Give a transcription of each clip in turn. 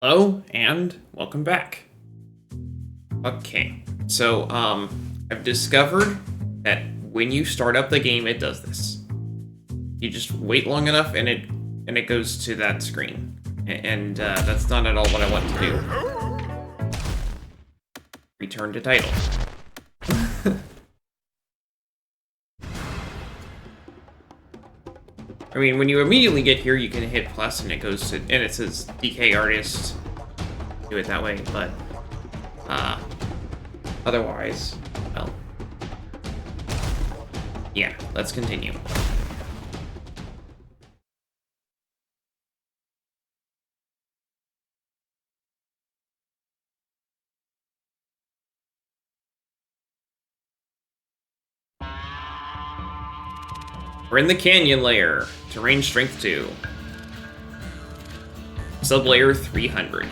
Hello and welcome back. Okay, so I've discovered that when you start up the game, it does this. You just wait long enough, and it goes to that screen, and that's not at all what I want to do. Return to title. I mean, when you immediately get here, you can hit plus, and it goes to, and it says DK artist. Do it that way, but otherwise, well, yeah, let's continue. We're in the canyon layer. Terrain strength 2. Sublayer 300.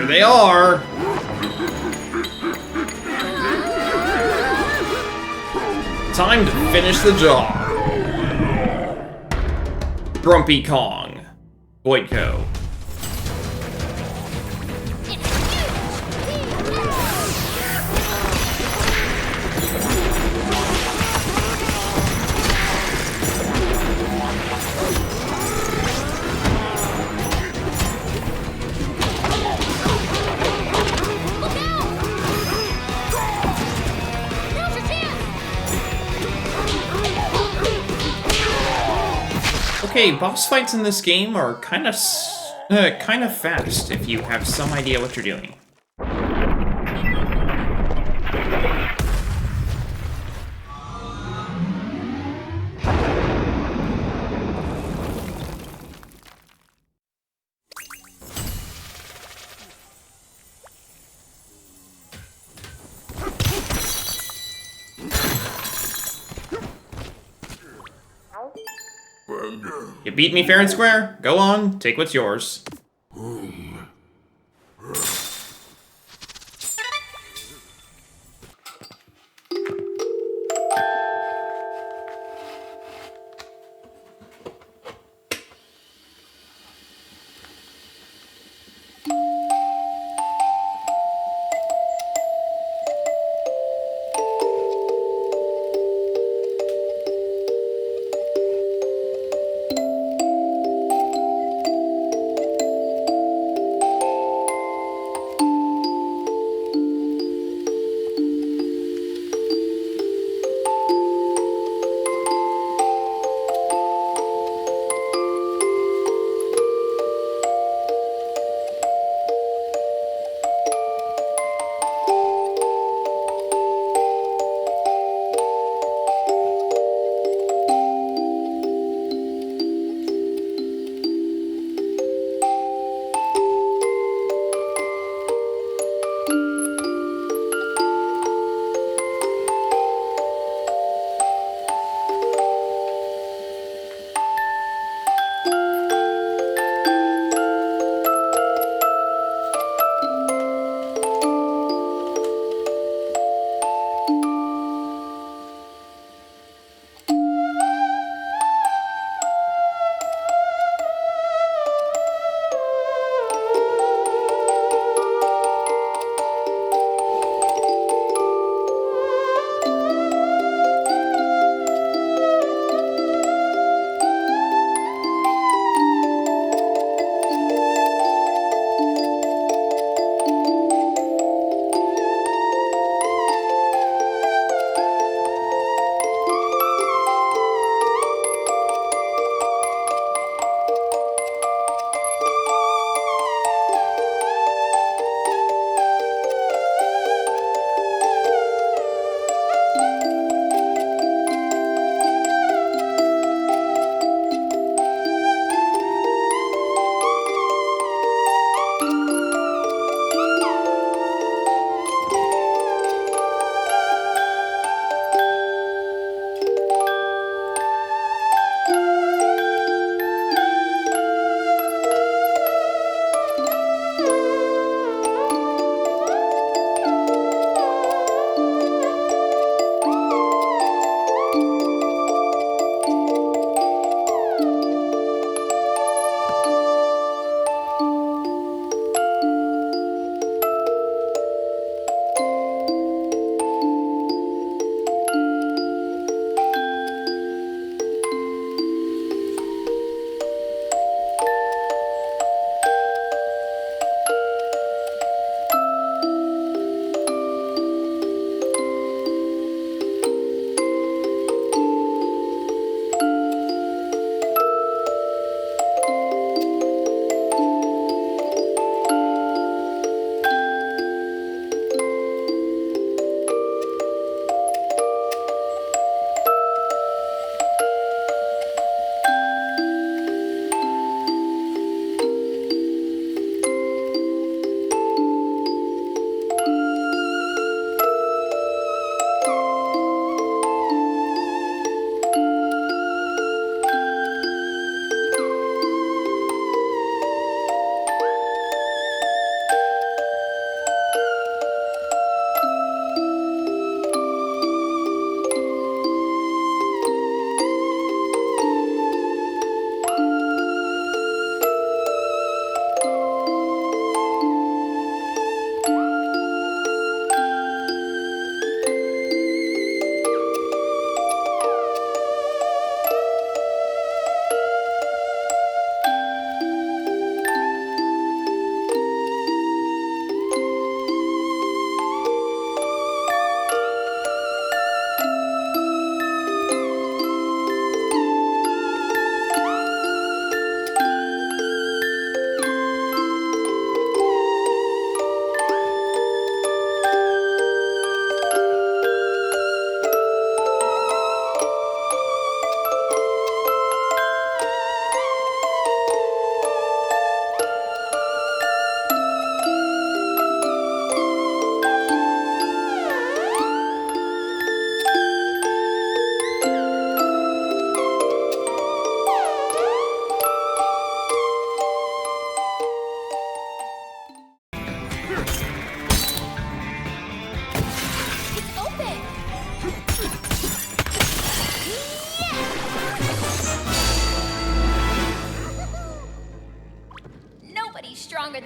they are! Time to finish the job. Grumpy Kong. Voidco. Okay, boss fights in this game are kind of fast if you have some idea what you're doing. You beat me fair and square. Go on, take what's yours.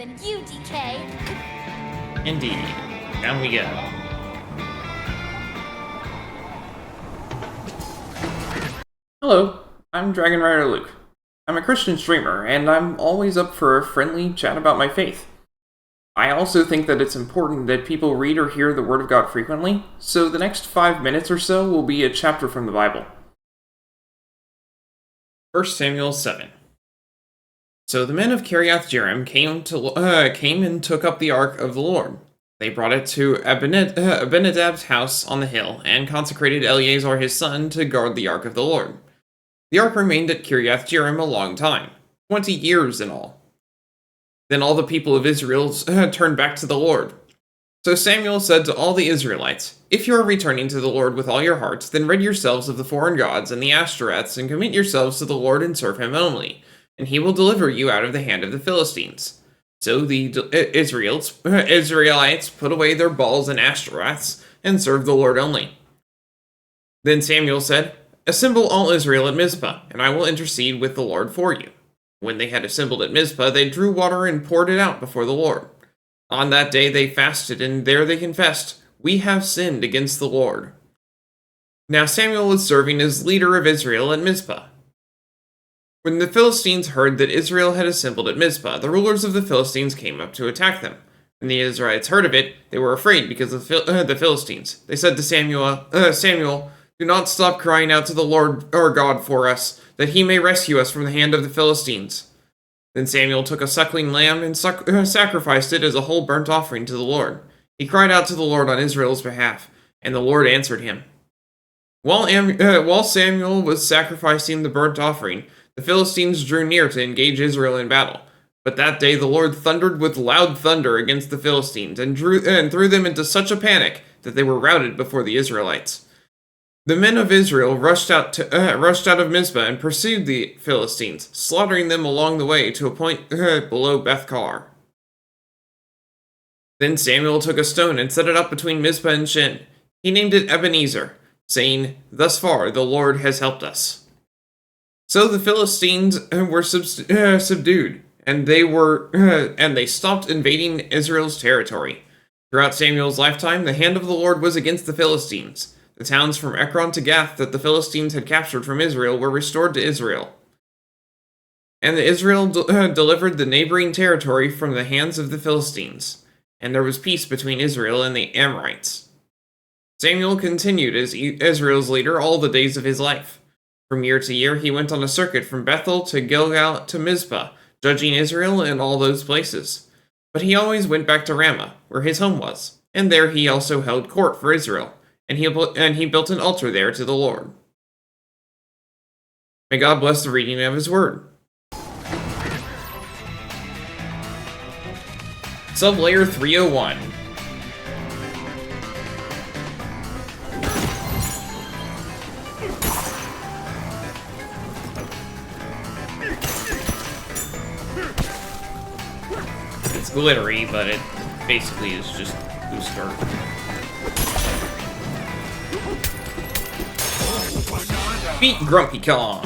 than you, DK. Indeed. Down we go. Hello, I'm Dragon Rider Luke. I'm a Christian streamer, and I'm always up for a friendly chat about my faith. I also think that it's important that people read or hear the Word of God frequently, so the next 5 minutes or so will be a chapter from the Bible. 1 Samuel 7. So the men of Kiriath Jearim came and took up the ark of the Lord. They brought it to Abinadab's house on the hill, and consecrated Eleazar his son to guard the ark of the Lord. The ark remained at Kiriath Jearim a long time, 20 years in all. Then all the people of Israel turned back to the Lord. So Samuel said to all the Israelites, "If you are returning to the Lord with all your hearts, then rid yourselves of the foreign gods and the Ashtoreths, and commit yourselves to the Lord and serve him only, and he will deliver you out of the hand of the Philistines." So the Israelites put away their Baals and Ashtoreths, and served the Lord only. Then Samuel said, "Assemble all Israel at Mizpah, and I will intercede with the Lord for you." When they had assembled at Mizpah, they drew water and poured it out before the Lord. On that day they fasted, and there they confessed, "We have sinned against the Lord." Now Samuel was serving as leader of Israel at Mizpah. When the Philistines heard that Israel had assembled at Mizpah, the rulers of the Philistines came up to attack them. When the Israelites heard of it, they were afraid because of the Philistines. They said to Samuel, "Do not stop crying out to the Lord our God for us, that he may rescue us from the hand of the Philistines." Then Samuel took a suckling lamb and sacrificed it as a whole burnt offering to the Lord. He cried out to the Lord on Israel's behalf, and the Lord answered him. While Samuel was sacrificing the burnt offering, the Philistines drew near to engage Israel in battle. But that day the Lord thundered with loud thunder against the Philistines, and threw them into such a panic that they were routed before the Israelites. The men of Israel rushed out of Mizpah and pursued the Philistines, slaughtering them along the way to a point below Beth-kar. Then Samuel took a stone and set it up between Mizpah and Shin. He named it Ebenezer, saying, "Thus far the Lord has helped us." So the Philistines were subdued, and they stopped invading Israel's territory. Throughout Samuel's lifetime, the hand of the Lord was against the Philistines. The towns from Ekron to Gath that the Philistines had captured from Israel were restored to Israel. And Israel delivered the neighboring territory from the hands of the Philistines, and there was peace between Israel and the Amorites. Samuel continued as Israel's leader all the days of his life. From year to year he went on a circuit from Bethel to Gilgal to Mizpah, judging Israel in all those places. But he always went back to Ramah, where his home was, and there he also held court for Israel. And he built an altar there to the Lord. May God bless the reading of his word. Sublayer 301. It's glittery, but it basically is just booster. Beat Grumpy Kong!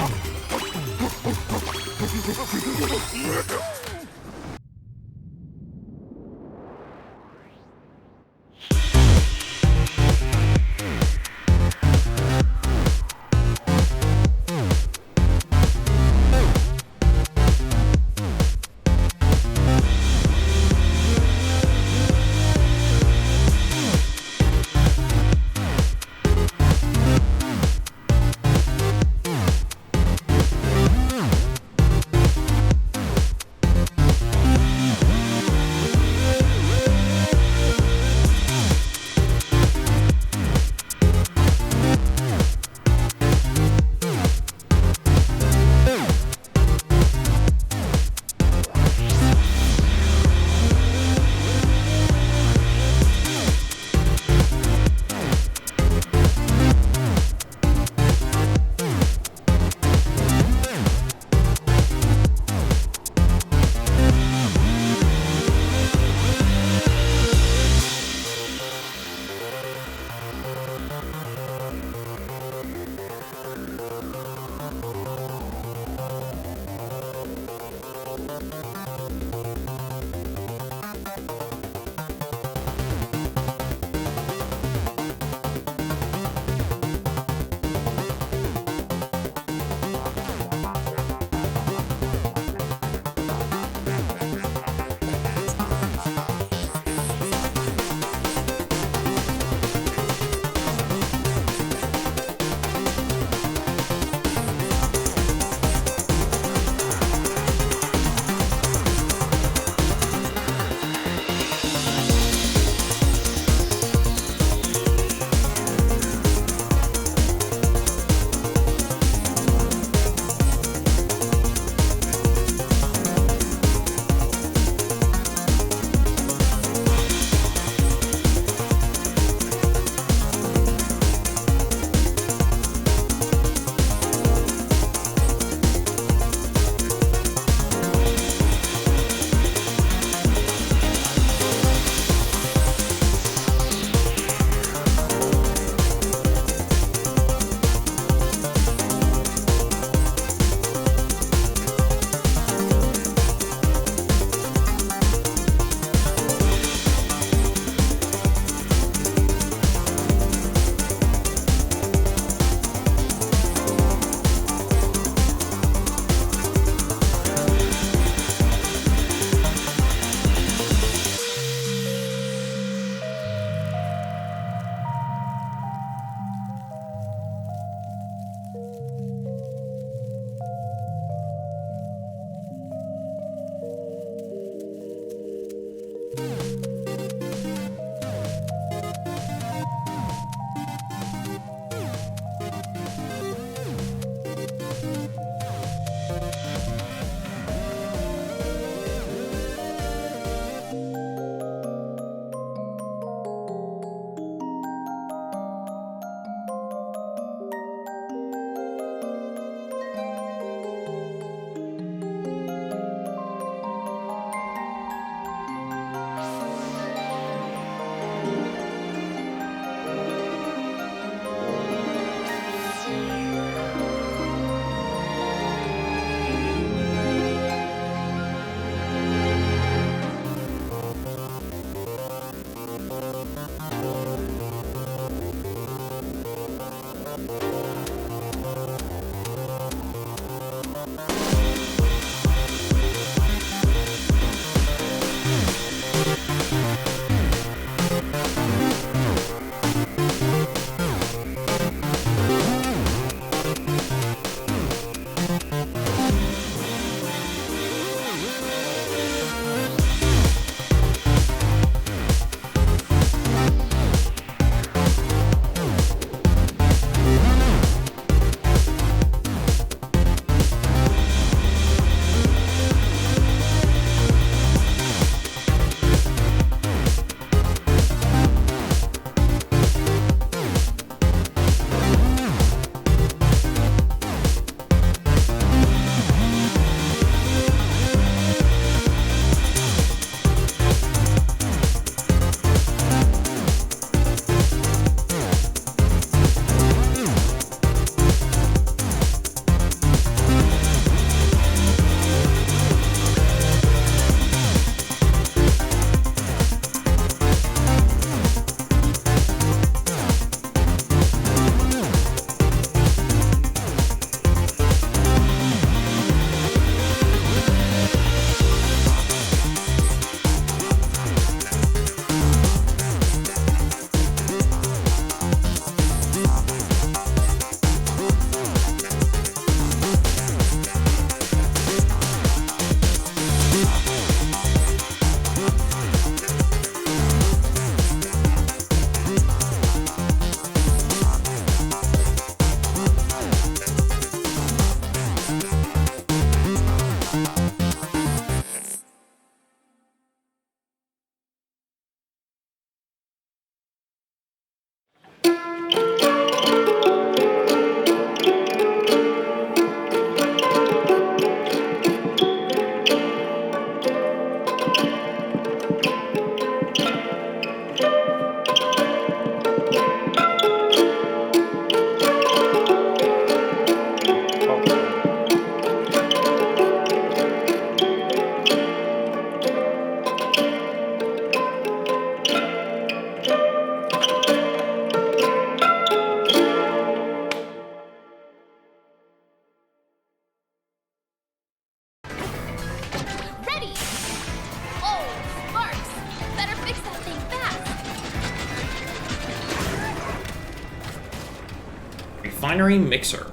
refinery mixer.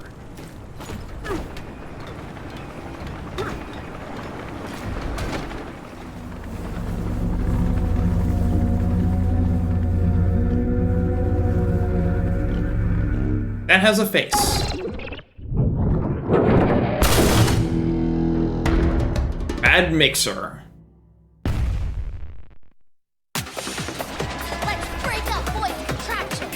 That has a face. Bad mixer. Let's break up voice contraction.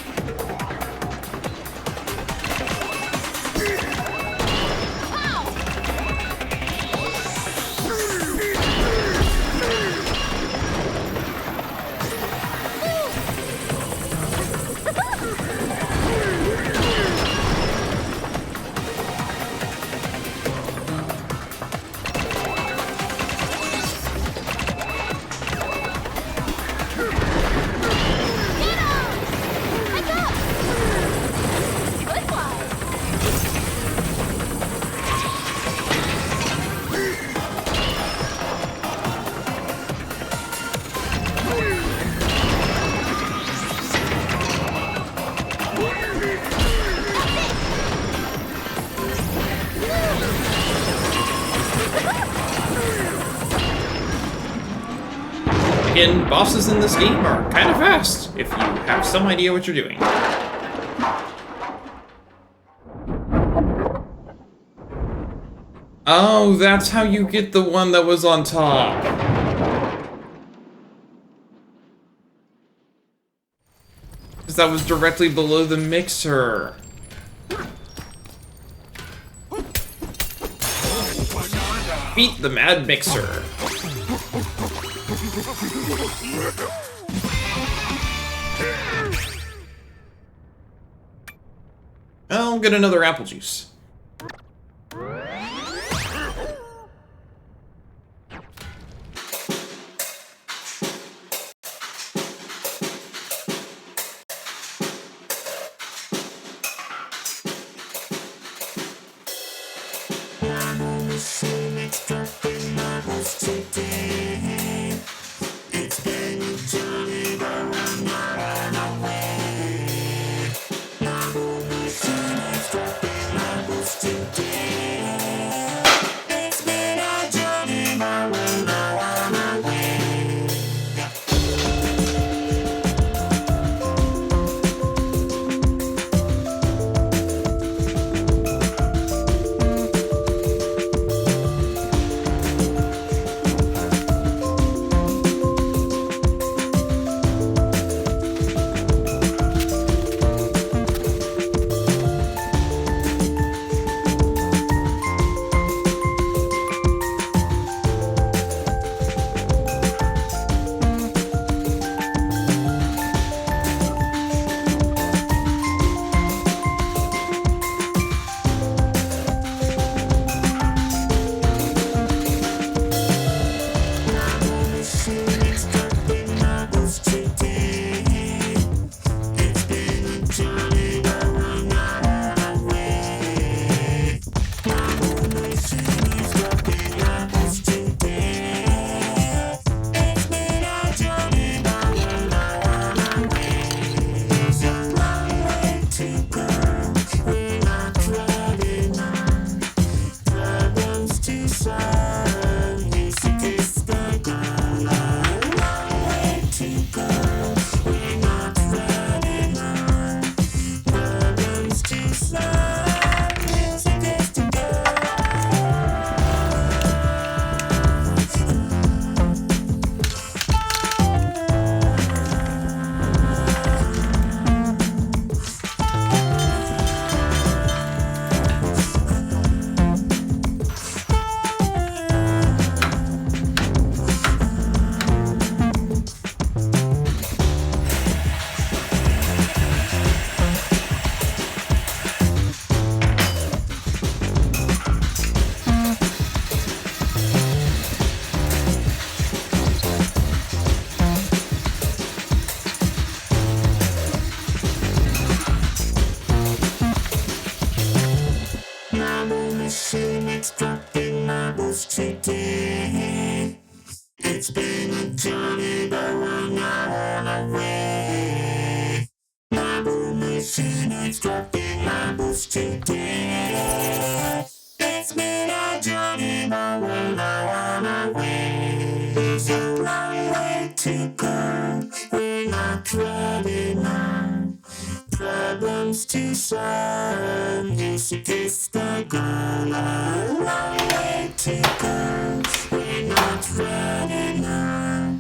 Again, bosses in this game are kind of fast if you have some idea what you're doing. Oh, that's how you get the one that was on top. Because that was directly below the mixer. Beat the mad mixer. I'll get another apple juice. It's been a journey, but we're not on our way. Marble machine is dropping labels today. It's been a journey, but we're now on our way. There's a long way to go. We're not ready now. Problems to solve. Music is the goal. A long way to go. We're not ready now.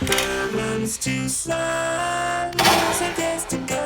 Problems to solve. Music is the goal.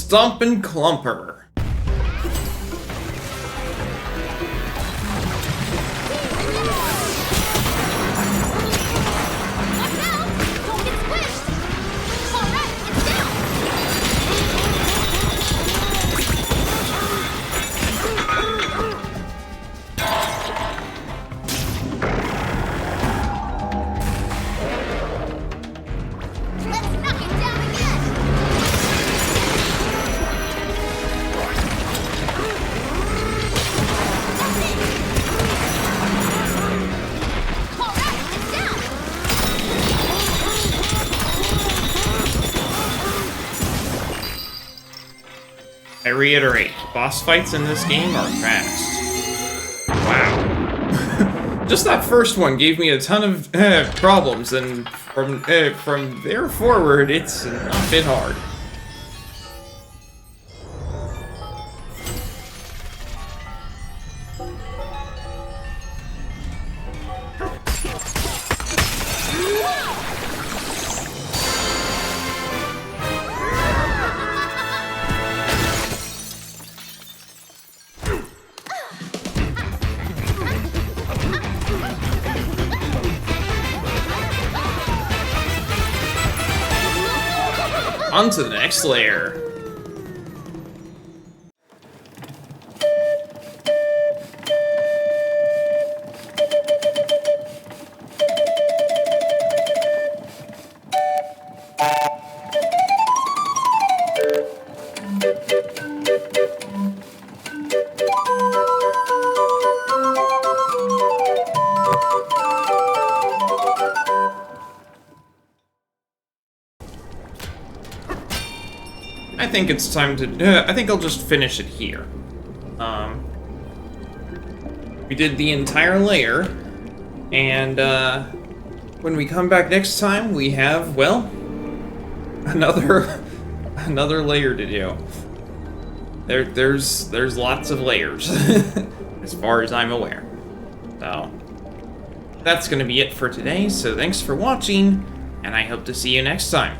Stompin' Clumper. Watch out! Don't get squished! Alright, it's down! Let's knock it down again! Alright, it's down! I reiterate, boss fights in this game are fast. Wow. Just that first one gave me a ton of problems, and from there forward, it's not been hard. on to the next layer. I think it's time to... I think I'll just finish it here. We did the entire layer, and when we come back next time, we have, well, another layer to do. There's lots of layers, as far as I'm aware. So, that's going to be it for today, so thanks for watching, and I hope to see you next time.